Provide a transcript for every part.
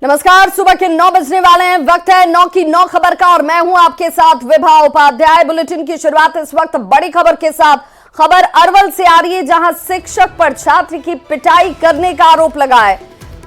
नमस्कार, सुबह के 9 बजने वाले हैं। वक्त है 9 की 9 खबर का और मैं हूं आपके साथ विभा उपाध्याय। बुलेटिन की शुरुआत इस वक्त बड़ी खबर के साथ। खबर अरवल से आ रही है, जहां शिक्षक पर छात्र की पिटाई करने का आरोप लगा है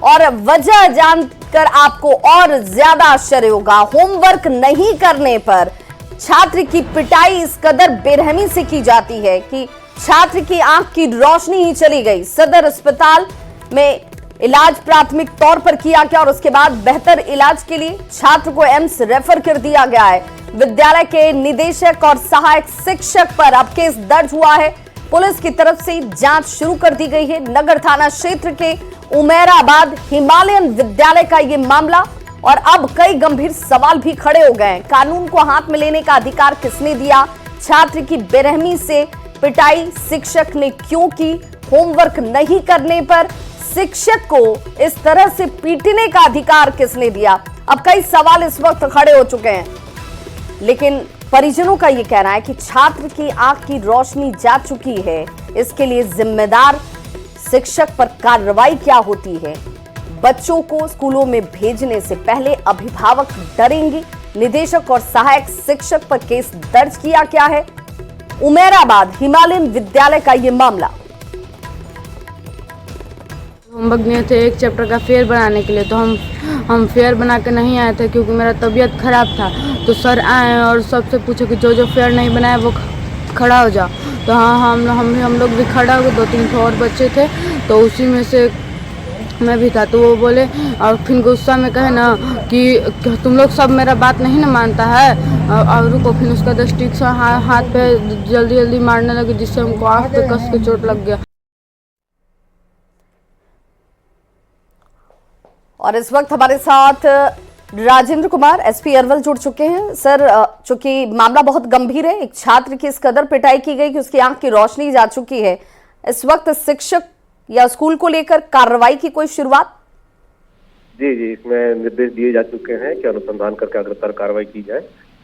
और वजह जानकर आपको और ज्यादा आश्चर्य होगा। होमवर्क नहीं करने पर छात्र की पिटाई इस कदर बेरहमी से की जाती है कि छात्र की आंख की रोशनी ही चली गई। सदर अस्पताल में इलाज प्राथमिक तौर पर किया गया और उसके बाद बेहतर इलाज के लिए छात्र को एम्स रेफर कर दिया गया है। विद्यालय के निदेशक और सहायक शिक्षक पर अब केस दर्ज हुआ है। पुलिस की तरफ से जांच शुरू कर दी गई है। नगर थाना क्षेत्र के उमेराबाद हिमालयन विद्यालय का ये मामला और अब कई गंभीर सवाल भी खड़े हो गए हैं। कानून को हाथ में लेने का अधिकार किसने दिया? छात्र की बेरहमी से पिटाई शिक्षक ने क्यों की? होमवर्क नहीं करने पर शिक्षक को इस तरह से पीटने का अधिकार किसने दिया? अब कई सवाल इस वक्त खड़े हो चुके हैं, लेकिन परिजनों का यह कहना है कि छात्र की आंख की रोशनी जा चुकी है। इसके लिए जिम्मेदार शिक्षक पर कार्रवाई क्या होती है? बच्चों को स्कूलों में भेजने से पहले अभिभावक डरेंगे। निदेशक और सहायक शिक्षक पर केस दर्ज किया गया है। उमेराबाद हिमालयन विद्यालय का यह मामला। होमवर्क दिए थे एक चैप्टर का फेयर बनाने के लिए, तो हम फेयर बना के नहीं आए थे क्योंकि मेरा तबीयत खराब था। तो सर आए और सबसे पूछे कि जो फेयर नहीं बनाया वो खड़ा हो जाओ। तो हाँ, हम लोग भी खड़ा हो गए। 2-3 और बच्चे थे, तो उसी में से मैं भी था। तो वो बोले और फिर गुस्सा में कहे ना कि तुम लोग सब मेरा बात नहीं ना मानता है, और रुको। फिर उसका 10 स्टिक से हाथ पे जल्दी मारने लगे, जिससे हमको आँख पे कस के चोट लग गया। और इस वक्त हमारे साथ राजेंद्र कुमार एसपी अरवल जुड़ चुके हैं। सर, चूंकि मामला बहुत गंभीर है, एक छात्र की इस कदर पिटाई की गई कि उसकी आंख की रोशनी जा चुकी है। इस वक्त शिक्षक या स्कूल को लेकर कार्रवाई की कोई शुरुआत? जी, इसमें निर्देश दिए जा चुके हैं कि अनुसंधान करके अग्रतर कार्रवाई की जाए।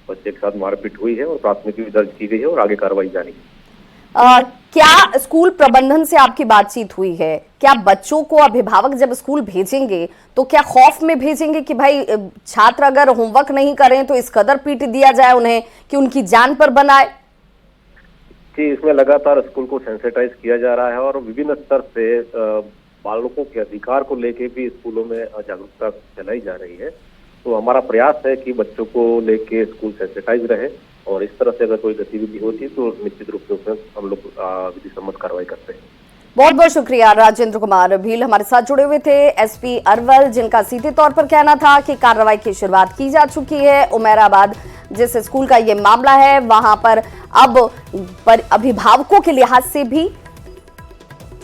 बच्चे के साथ मारपीट हुई है और प्राथमिकी भी दर्ज की गई है और आगे कार्रवाई जारी है। क्या स्कूल प्रबंधन से आपकी बातचीत हुई है? क्या बच्चों को अभिभावक जब स्कूल भेजेंगे तो क्या खौफ में भेजेंगे कि भाई छात्र अगर होमवर्क नहीं करें तो इस कदर पीट दिया जाए उन्हें कि उनकी जान पर बनाए? जी, इसमें लगातार स्कूल को सेंसिटाइज किया जा रहा है और विभिन्न स्तर से बालकों के अधिकार को लेके भी स्कूलों में जागरूकता फैलाई जा रही है। तो हमारा प्रयास है कि बच्चों को लेके स्कूल सेंसिटाइज रहे और इस तरह से अगर कोई गतिविधि होती है तो निश्चित रूप से उसमें हम लोग विधि सम्मत कार्रवाई करते हैं। बहुत बहुत शुक्रिया। राजेंद्र कुमार भील हमारे साथ जुड़े हुए थे, एसपी अरवल, जिनका सीधे तौर पर कहना था कि कार्रवाई की शुरुआत की जा चुकी है। उमेराबाद जिस स्कूल का ये मामला है, वहां पर अब अभिभावकों के लिहाज से भी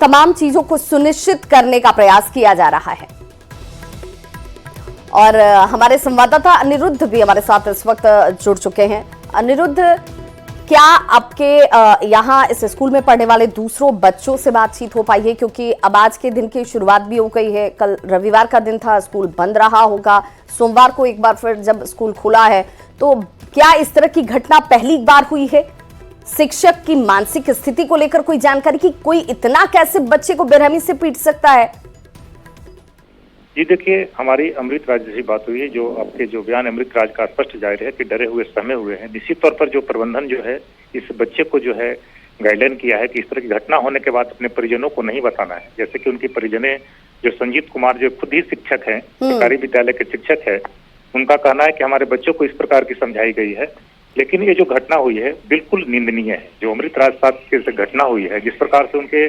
तमाम चीजों को सुनिश्चित करने का प्रयास किया जा रहा है। और हमारे संवाददाता अनिरुद्ध भी हमारे साथ इस वक्त जुड़ चुके हैं। अनिरुद्ध, क्या आपके यहाँ इस स्कूल में पढ़ने वाले दूसरों बच्चों से बातचीत हो पाई है? क्योंकि अब आज के दिन की शुरुआत भी हो गई है। कल रविवार का दिन था, स्कूल बंद रहा होगा। सोमवार को एक बार फिर जब स्कूल खुला है, तो क्या इस तरह की घटना पहली बार हुई है? शिक्षक की मानसिक स्थिति को लेकर कोई जानकारी की? कोई इतना कैसे बच्चे को बेरहमी से पीट सकता है? जी देखिए, हमारी अमृत राज से बात हुई है। जो आपके जो बयान अमृत राज का स्पष्ट जाहिर है कि डरे हुए सहमे हुए हैं। निश्चित तौर पर जो प्रबंधन जो है इस बच्चे को जो है गाइडलाइन किया है कि इस तरह की घटना होने के बाद अपने परिजनों को नहीं बताना है। जैसे कि उनकी परिजने जो संजीत कुमार जो खुद ही शिक्षक हैं, सरकारी विद्यालय के शिक्षक है, उनका कहना है कि हमारे बच्चों को इस प्रकार की समझाई गई है। लेकिन ये जो घटना हुई है बिल्कुल निंदनीय है। जो अमृत राज साहब की घटना हुई है, जिस प्रकार से उनके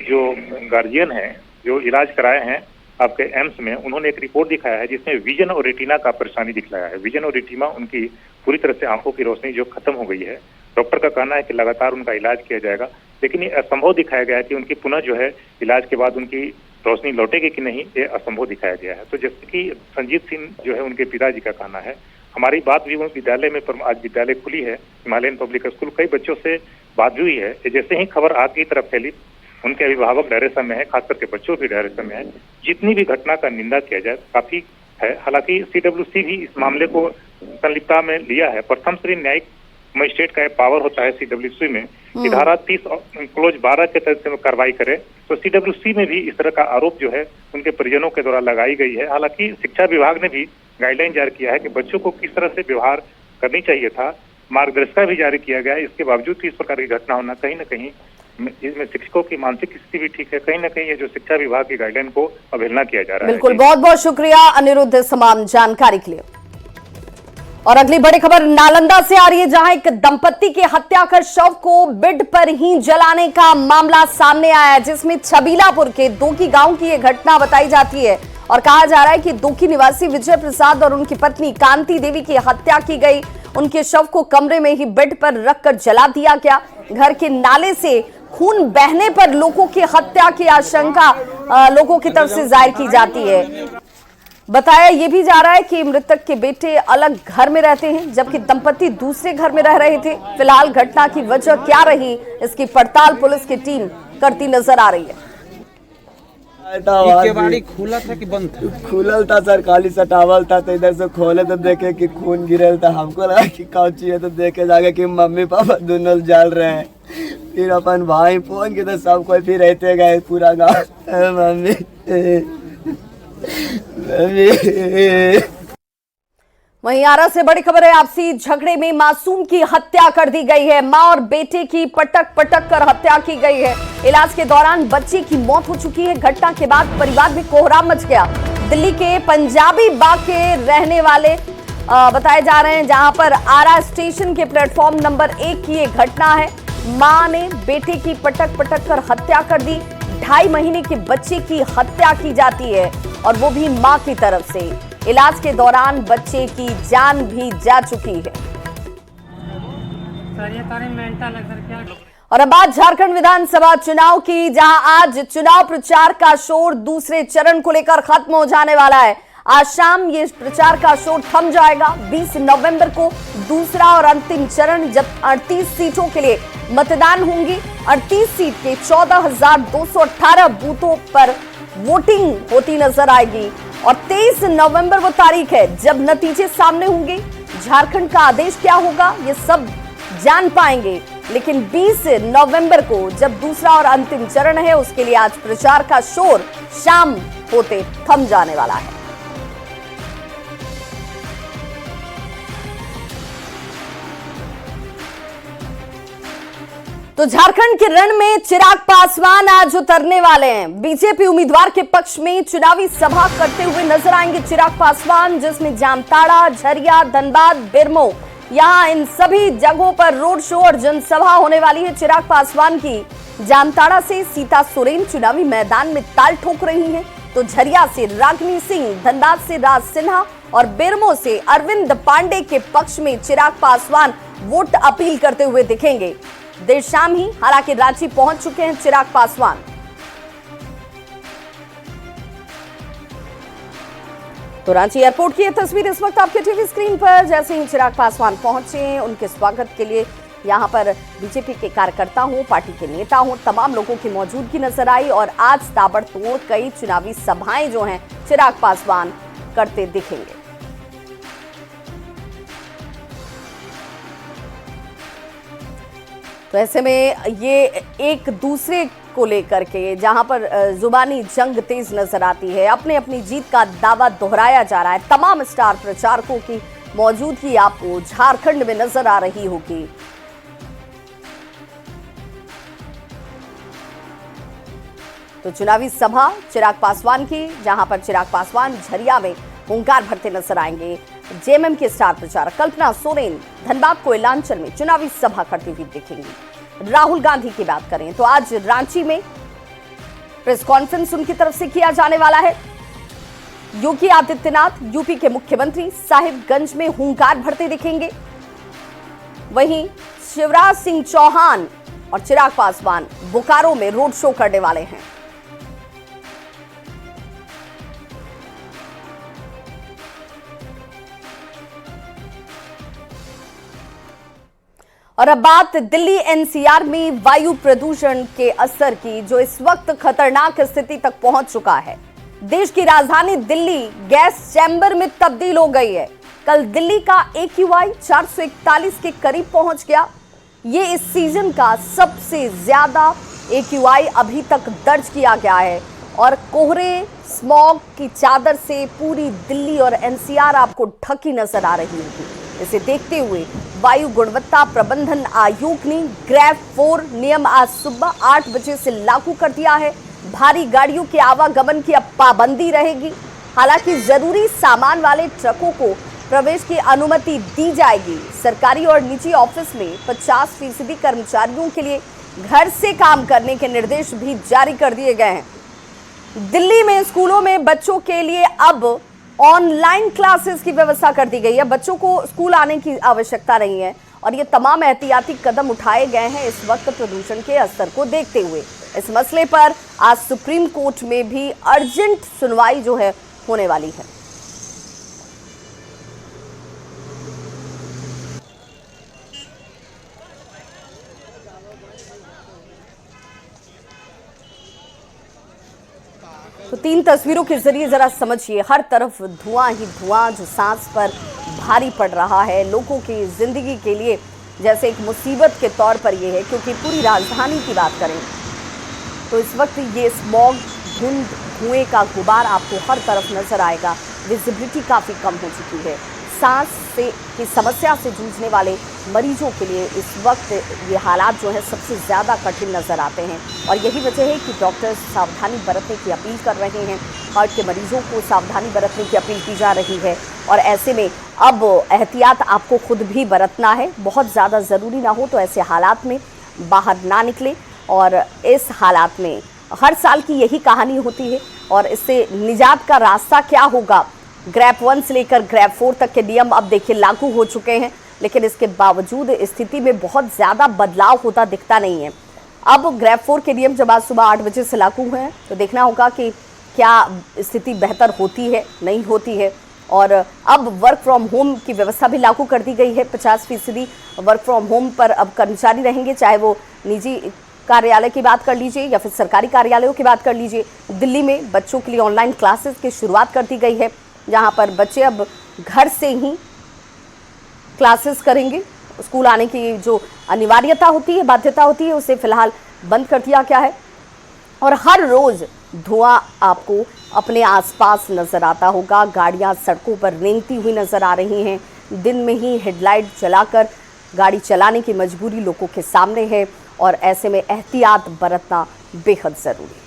जो गार्जियन है जो इलाज कराए हैं आपके एम्स में, उन्होंने एक रिपोर्ट दिखाया है जिसमें विजन और रेटिना का परेशानी दिखलाया है। विजन और रेटिना उनकी पूरी तरह से आंखों की रोशनी जो खत्म हो गई है। डॉक्टर का कहना है कि लगातार उनका इलाज किया जाएगा, लेकिन ये असंभव दिखाया गया है कि उनकी पुनः जो है इलाज के बाद उनकी रोशनी लौटेगी कि नहीं, ये असंभव दिखाया गया है। तो जैसे कि संजीत सिंह जो है उनके पिताजी का कहना है, हमारी बात भी विद्यालय में, आज विद्यालय खुली है हिमालयन पब्लिक स्कूल, कई बच्चों से बात भी हुई है। जैसे ही खबर आग की तरफ फैली, उनके अभिभावक डरे समय है, खास करके बच्चों भी डरे समय है। जितनी भी घटना का निंदा किया जाए काफी है। हालांकि सीडब्ल्यूसी भी इस मामले को संलिप्तता में लिया है। प्रथम श्रेणी न्यायिक मजिस्ट्रेट का पावर होता है सीडब्ल्यूसी में कि धारा 30 क्लोज 12 के तहत से कार्रवाई करे। तो सीडब्ल्यूसी में भी इस तरह का आरोप जो है उनके परिजनों के द्वारा लगाई गई है। हालांकि शिक्षा विभाग ने भी गाइडलाइन जारी किया है कि बच्चों को किस तरह से व्यवहार करनी चाहिए था, मार्गदर्शिका भी जारी किया गया है। इसके बावजूद भी इस प्रकार की घटना होना कहीं न कहीं इसमें शिक्षकों की मानसिक स्थिति भी ठीक है, कहीं न कहीं ये जो शिक्षा विभाग की गाइडलाइन को अवहेलना किया जा रहा है। बिल्कुल, बहुत बहुत शुक्रिया अनिरुद्ध इस तमाम जानकारी के लिए। और अगली बड़ी खबर नालंदा से आ रही है, जहां एक दंपत्ति की हत्या कर शव को बेड पर ही जलाने का मामला सामने आया है, जिसमें छबीलापुर के दोकी गांव की यह घटना बताई जाती है। और कहा जा रहा है कि दोकी निवासी विजय प्रसाद और उनकी पत्नी कांति देवी की हत्या की गई। उनके शव को कमरे में ही बेड पर रखकर जला दिया गया। घर के नाले से खून बहने पर लोगों की हत्या की आशंका लोगों की तरफ से जाहिर की जाती है। बताया यह भी जा रहा है कि मृतक के बेटे अलग घर में रहते हैं, जबकि दंपति दूसरे घर में रह रहे थे। फिलहाल घटना की वजह क्या रही, इसकी पड़ताल पुलिस की टीम करती नजर आ रही है। केवाड़ी खुला था कि बंद था? खुलल था सर, खाली सटावल था, तो इधर से खोले तो देखे कि खून गिरल था। हमको लगा कि कौची है, तो देखे जाके कि मम्मी पापा दोनों जल रहे हैं। फिर अपन भाई फोन किए तो सब कोई फिर रहते गए पूरा गाँव। मम्मी वहीं आरा से बड़ी खबर है, आपसी झगड़े में मासूम की हत्या कर दी गई है। मां और बेटे की पटक पटक कर हत्या की गई है। इलाज के दौरान बच्चे की मौत हो चुकी है। घटना के बाद परिवार में कोहराम मच गया। दिल्ली के पंजाबी बाग के रहने वाले बताए जा रहे हैं, जहां पर आरा स्टेशन के प्लेटफॉर्म नंबर 1 की यह घटना है। मां ने बेटे की पटक पटक कर हत्या कर दी। 2.5 महीने के बच्चे की हत्या की जाती है, और वो भी मां की तरफ से। इलाज के दौरान बच्चे की जान भी जा चुकी है। और अब बात झारखंड विधानसभा चुनाव की, जहां आज चुनाव प्रचार का शोर दूसरे चरण को लेकर खत्म हो जाने वाला है। आज शाम ये प्रचार का शोर थम जाएगा। 20 नवंबर को दूसरा और अंतिम चरण, जब 38 सीटों के लिए मतदान होंगी। 38 सीट के 14,218 बूथों पर वोटिंग होती नजर आएगी। और 23 नवंबर वो तारीख है जब नतीजे सामने होंगे। झारखंड का आदेश क्या होगा ये सब जान पाएंगे, लेकिन 20 नवंबर को जब दूसरा और अंतिम चरण है, उसके लिए आज प्रचार का शोर शाम होते थम जाने वाला है। तो झारखंड के रण में चिराग पासवान आज उतरने वाले हैं। बीजेपी उम्मीदवार के पक्ष में चुनावी सभा करते हुए नजर आएंगे चिराग पासवान, जिसमें जामताड़ा, झरिया, धनबाद, बेरमो, यहां इन सभी जगहों पर रोड शो और जनसभा होने वाली है चिराग पासवान की। जामताड़ा से सीता सोरेन चुनावी मैदान में ताल ठोक रही हैं, तो झरिया से रागिनी सिंह, धनबाद से राज सिन्हा और बेरमो से अरविंद पांडे के पक्ष में चिराग पासवान वोट अपील करते हुए दिखेंगे। देर शाम ही हालांकि रांची पहुंच चुके हैं चिराग पासवान। तो रांची एयरपोर्ट की यह तस्वीर इस वक्त आपके टीवी स्क्रीन पर। जैसे ही चिराग पासवान पहुंचे, उनके स्वागत के लिए यहां पर बीजेपी के कार्यकर्ता हो, पार्टी के नेता हो, तमाम लोगों की मौजूदगी नजर आई। और आज ताबड़तोड़ कई चुनावी सभाएं जो हैं चिराग पासवान करते दिखेंगे। तो ऐसे में ये एक दूसरे को लेकर के जहां पर जुबानी जंग तेज नजर आती है, अपने अपनी जीत का दावा दोहराया जा रहा है। तमाम स्टार प्रचारकों की मौजूदगी आपको झारखंड में नजर आ रही होगी। तो चुनावी सभा चिराग पासवान की, जहां पर चिराग पासवान झरिया में हुंकार भरते नजर आएंगे। जेएमएम के स्टार प्रचारक कल्पना सोरेन धनबाद कोयलांचल में चुनावी सभा करती हुई दिखेंगी। राहुल गांधी की बात करें तो आज रांची में प्रेस कॉन्फ्रेंस उनकी तरफ से किया जाने वाला है। योगी आदित्यनाथ यूपी के मुख्यमंत्री साहिबगंज में हुंकार भरते दिखेंगे। वहीं शिवराज सिंह चौहान और चिराग पासवान बोकारो में रोड शो करने वाले हैं। और अब बात दिल्ली एनसीआर में वायु प्रदूषण के असर की, जो इस वक्त खतरनाक स्थिति तक पहुंच चुका है। देश की राजधानी दिल्ली गैस चैम्बर में तब्दील हो गई है। कल दिल्ली का AQI 441 के करीब पहुंच गया। ये इस सीजन का सबसे ज्यादा AQI अभी तक दर्ज किया गया है। और कोहरे स्मॉग की चादर से पूरी दिल्ली और एनसीआर आपको ढकी नजर आ रही होगी। इसे देखते हुए वायु गुणवत्ता प्रबंधन आयोग ने ग्रेड 4 नियम आज सुबह 8 बजे से लागू कर दिया है। भारी गाड़ियों के आवागमन की अब पाबंदी रहेगी। हालांकि जरूरी सामान वाले ट्रकों को प्रवेश की अनुमति दी जाएगी। सरकारी और निजी ऑफिस में 50% कर्मचारियों के लिए घर से काम करने के निर्देश भी जारी कर दिए गए हैं। दिल्ली में स्कूलों में बच्चों के लिए अब ऑनलाइन क्लासेस की व्यवस्था कर दी गई है। बच्चों को स्कूल आने की आवश्यकता नहीं है और ये तमाम एहतियाती कदम उठाए गए हैं इस वक्त प्रदूषण के असर को देखते हुए। इस मसले पर आज सुप्रीम कोर्ट में भी अर्जेंट सुनवाई जो है होने वाली है। तो 3 तस्वीरों के जरिए जरा समझिए, हर तरफ धुआं ही धुआं जो सांस पर भारी पड़ रहा है, लोगों की जिंदगी के लिए जैसे एक मुसीबत के तौर पर यह है। क्योंकि पूरी राजधानी की बात करें तो इस वक्त ये स्मॉग, धुंध, धुएं का गुबार आपको हर तरफ नजर आएगा। विजिबिलिटी काफ़ी कम हो चुकी है। सांस की समस्या से जूझने वाले मरीजों के लिए इस वक्त ये हालात जो है सबसे ज़्यादा कठिन नज़र आते हैं और यही वजह है कि डॉक्टर्स सावधानी बरतने की अपील कर रहे हैं। हार्ट के मरीजों को सावधानी बरतने की अपील की जा रही है और ऐसे में अब एहतियात आपको खुद भी बरतना है। बहुत ज़्यादा ज़रूरी ना हो तो ऐसे हालात में बाहर ना निकले। और इस हालात में हर साल की यही कहानी होती है और इससे निजात का रास्ता क्या होगा। ग्रेड 1 से लेकर ग्रेड 4 तक के नियम अब देखिए लागू हो चुके हैं, लेकिन इसके बावजूद स्थिति में बहुत ज़्यादा बदलाव होता दिखता नहीं है। अब ग्रेड 4 के नियम जब आज सुबह 8 बजे से लागू हुए हैं तो देखना होगा कि क्या स्थिति बेहतर होती है, नहीं होती है। और अब वर्क फ्रॉम होम की व्यवस्था भी लागू कर दी गई है। 50% वर्क फ्रॉम होम पर अब कर्मचारी रहेंगे, चाहे वो निजी कार्यालय की बात कर लीजिए या फिर सरकारी कार्यालयों की बात कर लीजिए। दिल्ली में बच्चों के लिए ऑनलाइन क्लासेस की शुरुआत कर दी गई है, जहां पर बच्चे अब घर से ही क्लासेस करेंगे। स्कूल आने की जो अनिवार्यता होती है, बाध्यता होती है, उसे फिलहाल बंद कर दिया गया है। और हर रोज धुआं आपको अपने आसपास नजर आता होगा। गाड़ियां सड़कों पर रेंगती हुई नजर आ रही हैं। दिन में ही हेडलाइट जलाकर गाड़ी चलाने की मजबूरी लोगों के सामने है और ऐसे में एहतियात बरतना बेहद जरूरी।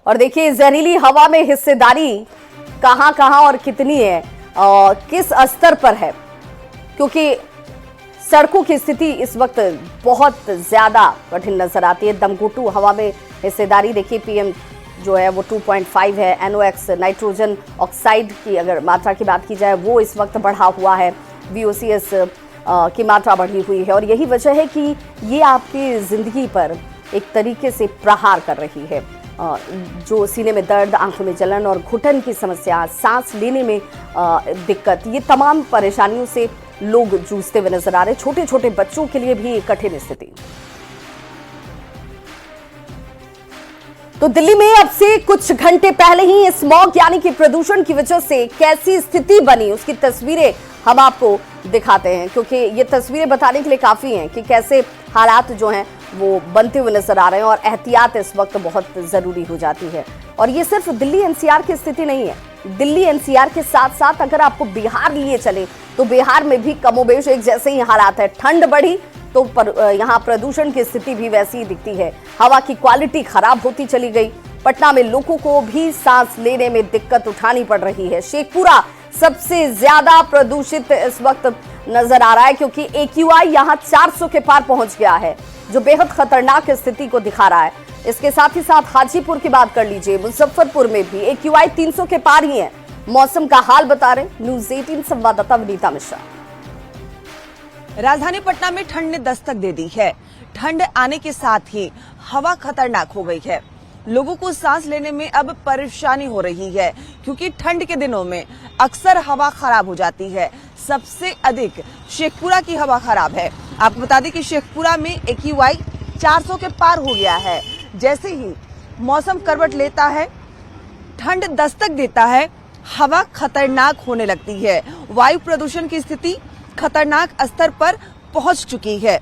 और देखिए जहरीली हवा में हिस्सेदारी कहां और कितनी है, किस स्तर पर है, क्योंकि सड़कों की स्थिति इस वक्त बहुत ज्यादा कठिन नजर आती है। दमघोटू हवा में हिस्सेदारी देखिए, पीएम जो है वो 2.5 है। NOx नाइट्रोजन ऑक्साइड की अगर मात्रा की बात की जाए वो इस वक्त बढ़ा हुआ है। VOCs की मात्रा बढ़ी हुई है और यही वजह है कि ये आपकी जिंदगी पर एक तरीके से प्रहार कर रही है। जो सीने में दर्द, आंखों में जलन और घुटन की समस्या, सांस लेने में दिक्कत, ये तमाम परेशानियों से लोग जूझते हुए नजर आ रहे हैं। छोटे छोटे बच्चों के लिए भी कठिन स्थिति। तो दिल्ली में अब से कुछ घंटे पहले ही स्मॉग यानी कि प्रदूषण की वजह से कैसी स्थिति बनी उसकी तस्वीरें हम आपको दिखाते हैं, क्योंकि ये तस्वीरें बताने के लिए काफी हैं कि कैसे हालात जो हैं वो बनते हुए नजर आ रहे हैं और एहतियात इस वक्त बहुत जरूरी हो जाती है। और ये सिर्फ दिल्ली NCR की स्थिति नहीं है। दिल्ली NCR के साथ साथ अगर आपको बिहार लिए चले तो बिहार में भी कमोबेश एक जैसे ही हालात है। ठंड बढ़ी तो यहाँ प्रदूषण की स्थिति भी वैसी ही दिखती है। हवा की क्वालिटी खराब होती चली गई। पटना में लोगों को भी सांस लेने में दिक्कत उठानी पड़ रही है। शेखपुरा सबसे ज्यादा प्रदूषित इस वक्त नजर आ रहा है, क्योंकि AQI यहाँ 400 के पार पहुंच गया है, जो बेहद खतरनाक स्थिति को दिखा रहा है। इसके साथ ही साथ हाजीपुर की बात कर लीजिए, मुजफ्फरपुर में भी AQI 300 के पार ही है। मौसम का हाल बता रहे न्यूज़ 18 संवाददाता विनीता मिश्रा। राजधानी पटना में ठंड ने दस्तक दे दी है। ठंड आने के साथ ही हवा खतरनाक हो गई है। लोगों को सांस लेने में अब परेशानी हो रही है, क्योंकि ठंड के दिनों में अक्सर हवा खराब हो जाती है। सबसे अधिक शेखपुरा की हवा खराब है। आपको बता दें कि शेखपुरा में AQI 400 के पार हो गया है। जैसे ही मौसम करवट लेता है, ठंड दस्तक देता है, हवा खतरनाक होने लगती है। वायु प्रदूषण की स्थिति खतरनाक स्तर पर पहुंच चुकी है।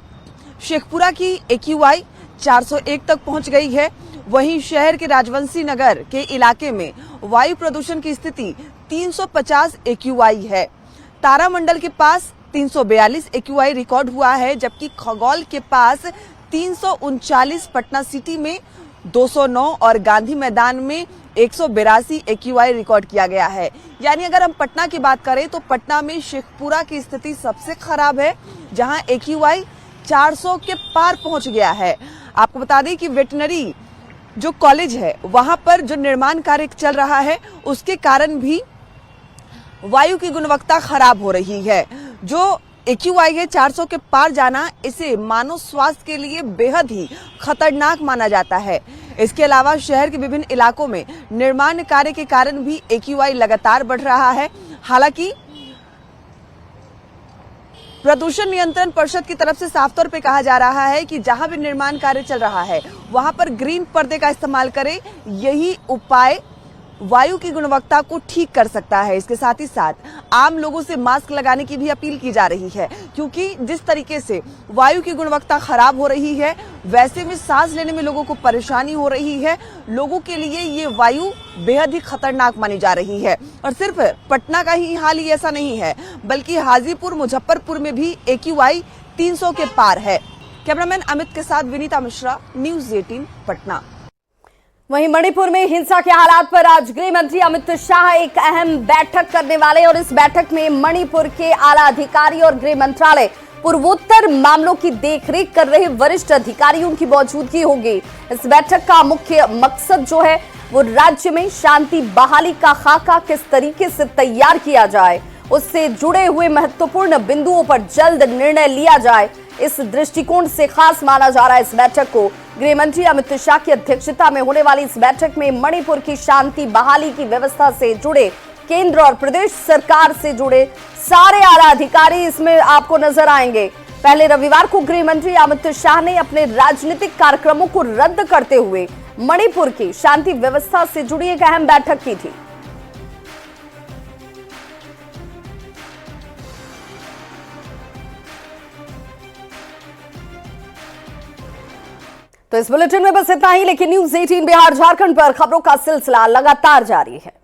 शेखपुरा की AQI 401 तक पहुंच गई है। वहीं शहर के राजवंशी नगर के इलाके में वायु प्रदूषण की स्थिति 350 AQI है। तारामंडल के पास 342 AQI रिकॉर्ड हुआ है, जबकि खगौल के पास 339, पटना सिटी में 209 और गांधी मैदान में 182 AQI रिकॉर्ड किया गया है। यानी अगर हम पटना की बात करें तो पटना में शेखपुरा की स्थिति सबसे खराब है, जहां AQI 400 के पार पहुंच गया है। आपको बता दें कि वेटनरी जो कॉलेज है वहां पर जो निर्माण कार्य चल रहा है उसके कारण भी वायु की गुणवत्ता खराब हो रही है। जो AQI है 400 के पार जाना, इसे मानव स्वास्थ्य के लिए बेहद ही खतरनाक माना जाता है। इसके अलावा शहर के विभिन्न इलाकों में निर्माण कार्य के कारण भी AQI लगातार बढ़ रहा है। हालांकि प्रदूषण नियंत्रण परिषद की तरफ से साफ तौर पे कहा जा रहा है कि जहां भी निर्माण कार्य चल रहा है वहां पर ग्रीन पर्दे का इस्तेमाल करें, यही उपाय वायु की गुणवत्ता को ठीक कर सकता है। इसके साथ ही साथ आम लोगों से मास्क लगाने की भी अपील की जा रही है, क्योंकि जिस तरीके से वायु की गुणवत्ता खराब हो रही है, वैसे में सांस लेने में लोगों को परेशानी हो रही है। लोगों के लिए ये वायु बेहद ही खतरनाक मानी जा रही है। और सिर्फ पटना का ही हाल ही ऐसा नहीं है, बल्कि हाजीपुर, मुजफ्फरपुर में भी AQI 300 के पार है। कैमरामैन अमित के साथ विनीता मिश्रा, न्यूज 18 पटना। वहीं मणिपुर में हिंसा के हालात पर आज गृह मंत्री अमित शाह एक अहम बैठक करने वाले और इस बैठक में मणिपुर के आला अधिकारी और गृह मंत्रालय पूर्वोत्तर मामलों की देखरेख कर रहे वरिष्ठ अधिकारियों की मौजूदगी होगी। इस बैठक का मुख्य मकसद जो है वो राज्य में शांति बहाली का खाका किस तरीके से तैयार किया जाए, उससे जुड़े हुए महत्वपूर्ण बिंदुओं पर जल्द निर्णय लिया जाए। इस दृष्टिकोण से खास माना जा रहा है इस बैठक को। गृह मंत्री अमित शाह की अध्यक्षता में होने वाली इस बैठक में मणिपुर की शांति बहाली की व्यवस्था से जुड़े केंद्र और प्रदेश सरकार से जुड़े सारे आला अधिकारी इसमें आपको नजर आएंगे। पहले रविवार को गृह मंत्री अमित शाह ने अपने राजनीतिक कार्यक्रमों को रद्द करते हुए मणिपुर की शांति व्यवस्था से जुड़ी एक अहम बैठक की थी। तो इस बुलेटिन में बस इतना ही, लेकिन न्यूज 18 बिहार झारखंड पर खबरों का सिलसिला लगातार जारी है।